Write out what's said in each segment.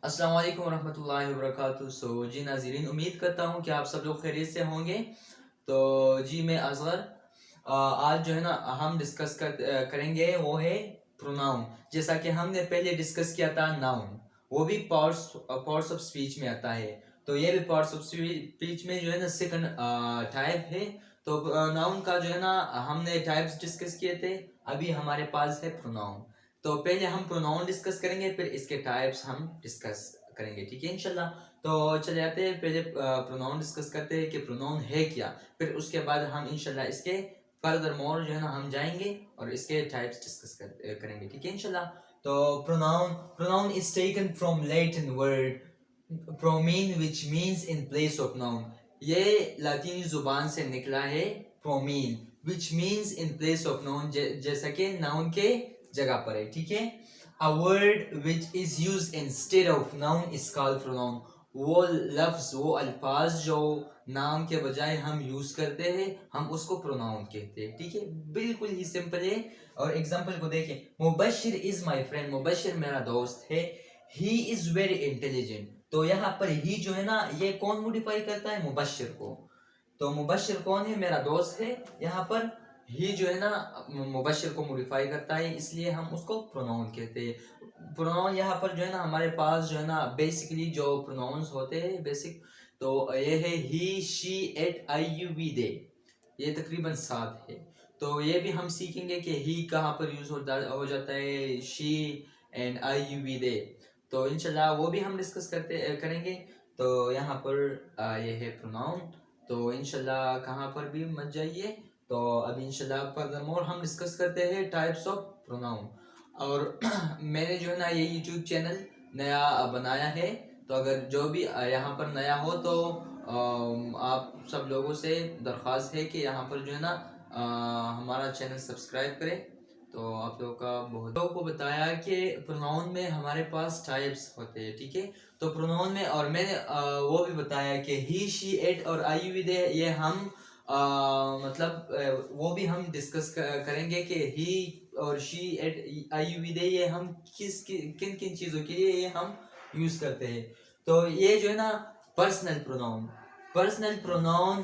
अस्सलाम वालेकुम रहमतुल्लाहि व बरकातुहू। जी नाज़रीन, उम्मीद करता हूँ कि आप सब लोग खैरियत से होंगे। तो जी मैं असगर आज जो है ना हम करेंगे वो है प्रोनाउन। जैसा कि हमने पहले डिस्कस किया था नाउन, वो भी पार्ट्स ऑफ स्पीच में आता है। तो ये भी पार्ट्स ऑफ स्पीच में जो है ना सेकंड टाइप है। तो नाउन का जो है ना हमने टाइप्स डिस्कस किए थे, अभी हमारे पास है प्रोनाउन। तो पहले हम प्रोनाउन डिस्कस करेंगे, फिर इसके टाइप्स हम डिस्कस करेंगे, ठीक है इंशाल्लाह। तो चले जाते हैं, पहले प्रोनाउन डिस्कस करते हैं कि प्रोनाउन है क्या, फिर उसके बाद हम इंशाल्लाह इसके फर्दर मोर जो है ना हम जाएंगे और इसके टाइप्स डिस्कस करेंगे, ठीक है इंशाल्लाह। तो pronoun is taken from Latin word pronomen which means in place of noun. ये लातीनी जुबान से निकला है pronomen which means in place of noun, जैसा कि नाउन के जगह पर है, ठीक है। A word which is used instead of noun is called pronoun। वो लफ्ज, वो अल्फाज जो नाम के बजाय हम यूज करते हैं, हम उसको प्रोनाउन कहते हैं, ठीक है। बिल्कुल ही सिंपल है। और एग्जांपल को देखें, Mubashir is my friend, Mubashir मेरा दोस्त है। ही इज वेरी इंटेलिजेंट, तो यहाँ पर ही जो है ना ये कौन मॉडिफाई करता है, मुबशिर को। तो मुबशिर कौन है, मेरा दोस्त है। यहाँ पर ही जो है ना मुबशिर को मॉडिफाई करता है, इसलिए हम उसको प्रोनाउन कहते हैं। प्रोनाउन यहाँ पर जो है ना हमारे पास जो है ना बेसिकली जो प्रोनाउंस होते हैं बेसिक, तो ये है he, she, it, I, you, we, they. ये तकरीबन 7 है। तो ये भी हम सीखेंगे कि ही कहाँ पर यूज हो जाता है, she and I, you, we, they. तो इंशाल्लाह वो भी हम डिस्कस करेंगे। तो यहाँ पर ये है प्रोनाउन। तो इंशाल्लाह कहाँ पर भी मत जाइए। तो अभी इंशाल्लाह फर्दरमोर हम डिस्कस करते हैं टाइप्स ऑफ प्रोनाउन। और मैंने जो है ना ये यूट्यूब चैनल नया बनाया है, तो अगर जो भी यहाँ पर नया हो तो आप सब लोगों से दरख्वास्त है कि यहाँ पर जो है ना हमारा चैनल सब्सक्राइब करें। तो आप लोगों का बहुत लोगों को बताया कि प्रोनाउन में हमारे पास टाइप्स होते हैं, ठीक है। तो प्रोनाउन में, और मैंने वो भी बताया कि ही, शी, इट और आई, यू, वी, दे, ये हम वो भी हम डिस्कस करेंगे कि ही और she, it, I, you, we, they, ये हम किन किन चीज़ों के लिए ये हम यूज़ करते हैं। तो ये जो है ना personal pronoun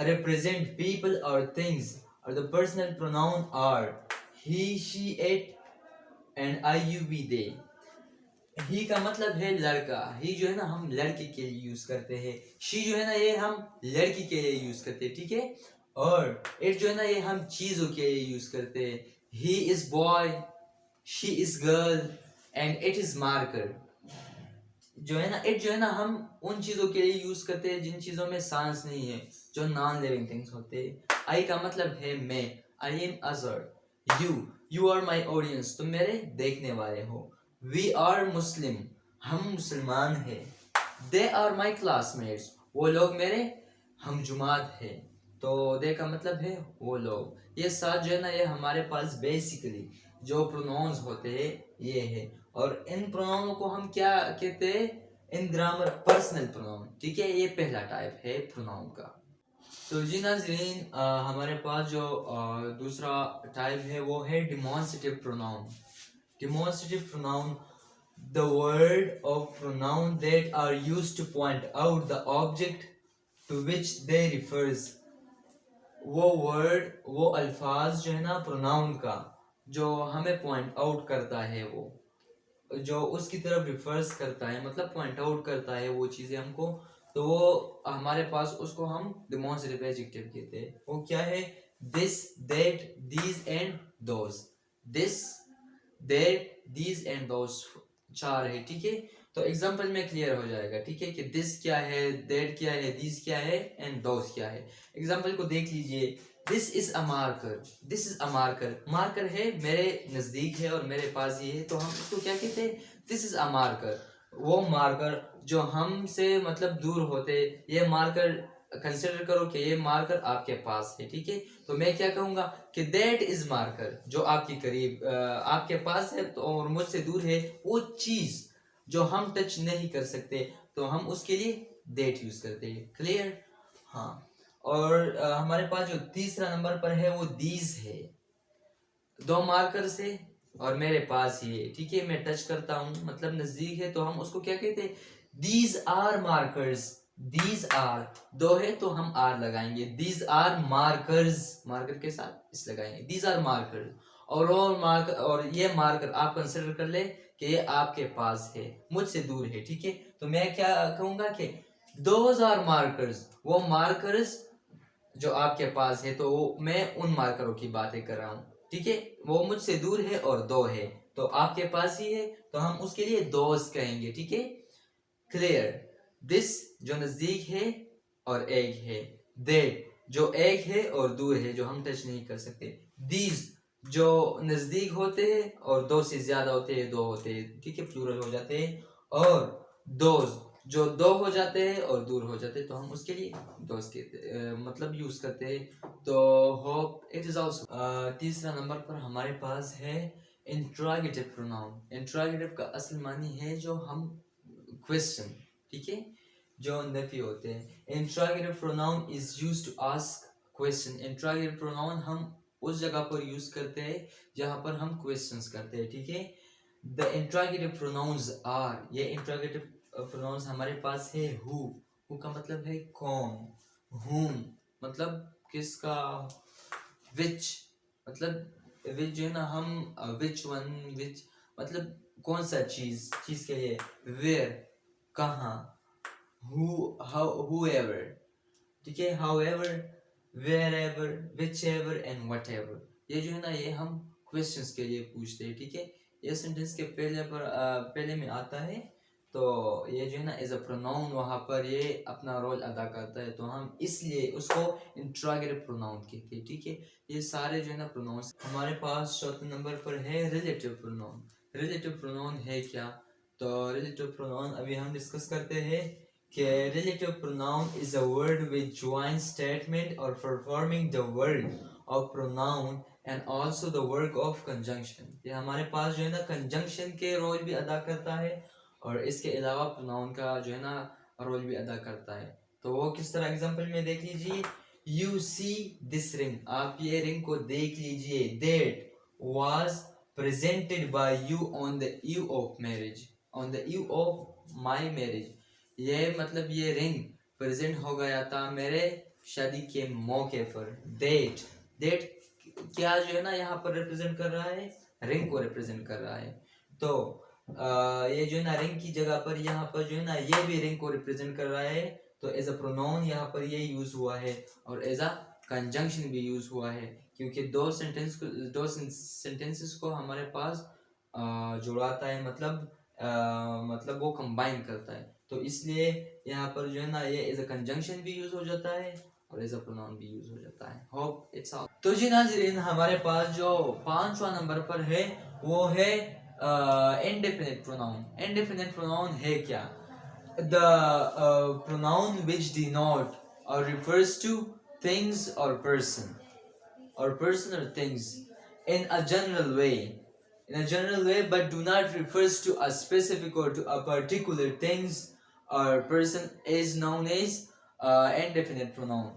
represent people or things, or the personal pronoun are he, she, it and I, you, we, they। ही का मतलब है लड़का, ही जो है ना हम लड़के के लिए यूज करते हैं। शी जो है ना ये हम लड़की के लिए यूज करते हैं, ठीक है। और इट जो है ना ये हम चीजों के लिए यूज करते हैं। He is boy, she is girl and it is marker. जो है ना इट जो है ना हम उन चीजों के लिए यूज करते हैं जिन चीजों में सांस नहीं है, जो नॉन लिविंग थिंग्स होते हैं। आई का मतलब है मैं, आई एम अजर। यू आर माई ऑडियंस, तुम मेरे देखने वाले हो। वी आर मुस्लिम, हम मुसलमान हैं। दे आर माई क्लासमेट्स, वो लोग मेरे हमजुमात है। तो दे का मतलब है वो लोग। ये साथ जो है ना ये हमारे पास बेसिकली जो प्रोनाउंस होते हैं ये है। और इन प्रोनाउनों को हम क्या कहते हैं इन ग्रामर, पर्सनल प्रोनाउन, ठीक है। ये पहला टाइप है प्रोनाउन का। तो जी नाज़रीन, हमारे पास जो दूसरा टाइप है वो है demonstrative pronoun. Demonstrative pronoun, the word of pronoun that are used to point out the object to which they refers। वो वर्ड, वो अल्फाज जो है ना प्रोनाउन का, जो हमें पॉइंट आउट करता है, वो जो उसकी तरफ रिफर्स करता है, मतलब पॉइंट आउट करता है वो चीज़ें हमको, तो वो हमारे पास उसको हम डिमॉन्स्ट्रेटिव एडजेक्टिव कहते हैं। वो क्या है, this, that, these and those. This, that, these and those 4 है, ठीक है। तो एग्जांपल में क्लियर हो जाएगा, ठीक है, कि दिस क्या है, दैट क्या है, दीज क्या है एंड दोज क्या है। एग्जांपल को देख लीजिए, this is a marker. This is a marker, marker है मेरे नजदीक है और मेरे पास ही है, तो हम उसको क्या कहते हैं, दिस इज अ मार्कर। वो मार्कर जो हमसे मतलब दूर होते, ये मार्कर कंसिडर करो कि ये मार्कर आपके पास है, ठीक है। तो मैं क्या कहूंगा कि दैट इज मार्कर, जो आपके करीब आपके पास है तो और मुझसे दूर है, वो चीज जो हम टच नहीं कर सकते, तो हम उसके लिए दैट यूज करते हैं। क्लियर, हाँ। और हमारे पास जो तीसरा नंबर पर है वो दीज है। 2 मार्कर से और मेरे पास ही है, ठीक है। मैं टच करता हूँ मतलब नजदीक है, तो हम उसको क्या कहते हैं, these are markers. These are, दो है तो हम आर लगाएंगे, दीज आर मार्कर्स, मार्कर के साथ इस लगाएंगे, दीज आर मार्कर्स। और मार्कर, और ये मार्कर आप कंसिडर कर ले कि ये आपके पास है, मुझसे दूर है, ठीक है। तो मैं क्या कहूंगा कि दोज आर मार्कर्स, वो मार्कर्स जो आपके पास है, तो मैं उन मार्करों की बातें कर रहा हूँ, ठीक है। वो मुझसे दूर है और दो है, तो आपके पास ही है, तो हम उसके लिए दोस्त कहेंगे, ठीक है। क्लियर। दिस जो नजदीक है और एक है, दैट जो एक है और दूर है, जो हम टच नहीं कर सकते, दीज जो नजदीक होते हैं और दो से ज्यादा होते हैं, दो होते हैं, ठीक है, प्लूरल हो जाते हैं, और दोज जो दो हो जाते हैं और दूर हो जाते हैं, तो हम उसके लिए दोस्त के मतलब यूज करते हैं। तो होप इट इज आल्सो। तीसरा नंबर पर हमारे पास है इंट्रोगेटिव प्रोनाउन। इंट्रोगेटिव का असल मानी है जो हम क्वेश्चन, ठीक है, जो नफी होते हैं। Interrogative pronoun is used to ask question. Interrogative pronoun हम उस जगह पर यूज करते हैं जहां पर हम क्वेश्चंस करते हैं, ठीक है। द इंट्रोगेटिव प्रोनाउंस आर, ये इंट्रोगेटिव प्रोनाउंस हमारे पास है हु का मतलब है कौन, whom मतलब किसका, विच मतलब विच जो है ना हम विच वन, विच मतलब कौन सा चीज, चीज के लिए, वेयर कहाँ, हु हाउ हुएवर, ठीक है, however, wherever, whichever and whatever, ये जो है ना ये हम क्वेश्चंस के लिए पूछते हैं, ठीक है। ये सेंटेंस के पहले में आता है, तो ये जो है ना एज अ प्रोनाउन वहां पर ये अपना रोल अदा करता है, तो हम इसलिए उसको इंट्रोगेटिव प्रोनाउन कहते हैं, ठीक है। ये सारे जो है ना प्रोनाउंस हमारे पास चौथे नंबर पर है रिलेटिव प्रोनाउन। रिलेटिव प्रोनाउन है क्या, तो रिलेटिव प्रोनाउन अभी हम डिस्कस करते हैं कि relative pronoun is a word which joins statement or performing the work of pronoun and also the work of conjunction। ये हमारे पास जो है ना conjunction के रोल भी अदा करता है, और इसके अलावा pronoun का जो है ना रोल भी अदा करता है। तो वो किस तरह, एग्जांपल में देख लीजिए, you see this ring, आप ये रिंग को देख लीजिए, that was presented by you on the eve of marriage, on the eve of my marriage, ये मतलब ये रिंग प्रेजेंट हो गया था मेरे शादी के मौके पर। डेट, डेट क्या जो है ना यहाँ पर रिप्रेजेंट कर रहा है, रिंग को रिप्रेजेंट कर रहा है। तो ये जो है ना रिंग की जगह पर यहाँ पर जो है ना ये भी रिंग को रिप्रेजेंट कर रहा है, तो एज अ प्रोनाउन यहाँ पर ये यूज हुआ है, और एज अ कंजंक्शन भी यूज हुआ है, क्योंकि दो सेंटेंसेस को हमारे पास जुड़ाता है, मतलब वो कंबाइन करता है, तो इसलिए यहाँ पर जो है ना ये एज अ कंजंक्शन भी यूज हो जाता है और एज अ प्रोनाउन भी यूज हो जाता है। Hope it's all. तो जी नाज़रीन, हमारे पास जो पांचवा नंबर पर है वो है इंडेफिनिट प्रोनाउन। इंडेफिनिट प्रोनाउन है क्या, द प्रोनाउन विच डिनोट और रिफर्स टू थिंग्स और person or things in a general way, but do not refers to a specific or to a particular things or person is known as indefinite pronoun।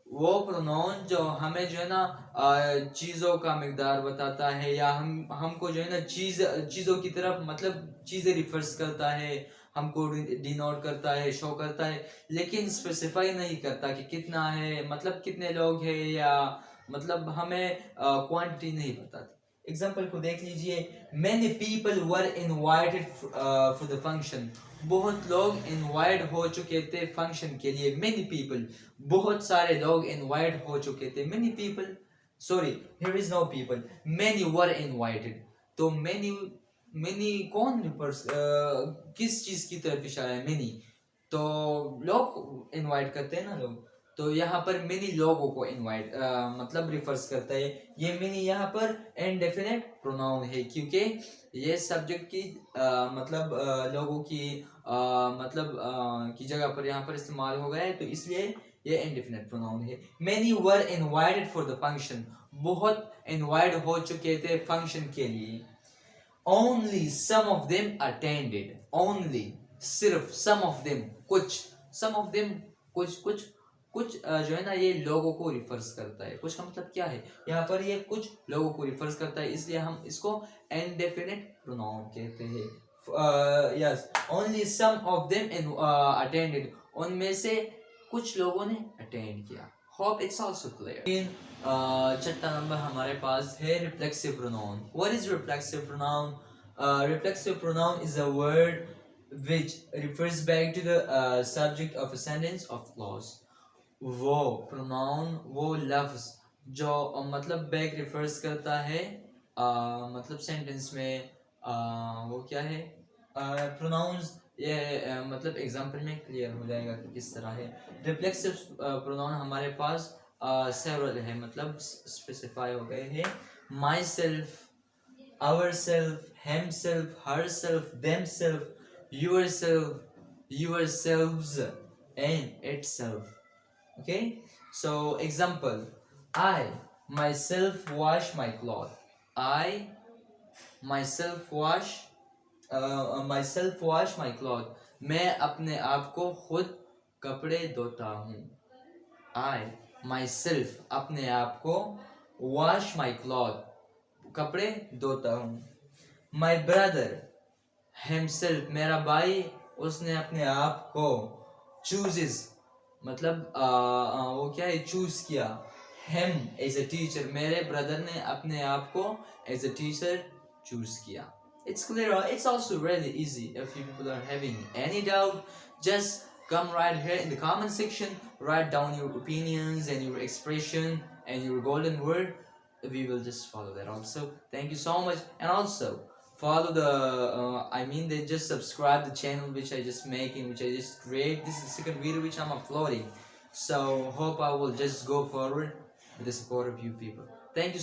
वो pronoun जो हमें जो है ना चीज़ों का मिकदार बताता है, या हमको जो है ना चीज़ों की तरफ मतलब चीज़ें रिफर्स करता है, हमको डिनोट करता है, शो करता है, लेकिन स्पेसिफाई नहीं करता कि कितना है, मतलब कितने लोग हैं, या मतलब हमें क्वांटिटी नहीं बताती। एग्जाम्पल को देख लीजिए, many people were invited for the function, बहुत लोग इनवाइट हो चुके थे फंक्शन के लिए। many people, बहुत सारे लोग इनवाइट हो चुके थे। many people, sorry, here is no people, many were invited। तो many कौन किस चीज की तरफ इशारा है, many तो लोग इनवाइट करते हैं ना लोग, तो यहाँ पर मेनी लोगों को इनवाइट मतलब रिफर्स करता है। ये मेनी यहाँ पर इनडेफिनिट प्रोनाउन है, क्योंकि ये सब्जेक्ट की मतलब लोगों की की जगह पर यहाँ पर इस्तेमाल हो गया है, तो इसलिए ये इनडेफिनिट प्रोनाउन है। Many were invited for the function, बहुत इनवाइट हो चुके थे फंक्शन के लिए। Only some of them attended, only सिर्फ, सम ऑफ देम कुछ, सम ऑफ देम कुछ कुछ जो है ना ये लोगों को रिफर्स करता है। कुछ का मतलब क्या है, यहाँ पर ये कुछ लोगों को रिफर्स करता है, इसलिए हम इसको इंडेफिनिट प्रोनाउन कहते हैं। Yes, only some of them attended, उनमें से कुछ लोगों ने अटेंड किया। Hope it's also clear. छठा नंबर हमारे पास है reflexive pronoun. What is reflexive pronoun? Reflexive pronoun is a word which refers back to the subject of a sentence of clause. वो pronoun, वो लफ्ज जो मतलब back refers करता है मतलब sentence में वो क्या है pronouns, ये मतलब एग्जाम्पल में क्लियर हो जाएगा कि किस तरह है। रिफ्लेक्सिव प्रोनाउन हमारे पास सेवरल है, मतलब स्पेसिफाई हो गए हैं। My self, ourself, himself, herself, themself, yourself, yourselves, and itself. Okay, so example: I myself wash my cloth. I myself wash my cloth. मैं अपने आप को खुद कपड़े धोता हूँ। I myself अपने आप को wash my cloth कपड़े धोता हूँ। My brother himself मेरा भाई, उसने अपने आप को chooses मतलब वो क्या है चूज किया। him as a teacher, मेरे ब्रदर ने अपने आप को as a teacher choose किया। It's clear. It's also really easy. If you people are having any doubt, just come right here in the comment section, write down your opinions and your expression and your golden word. We will just follow that also. Thank you so much, and also follow the they just subscribe the channel which I just making, which I just create. This is the second video which I'm uploading, so hope I will just go forward with the support of you people. Thank you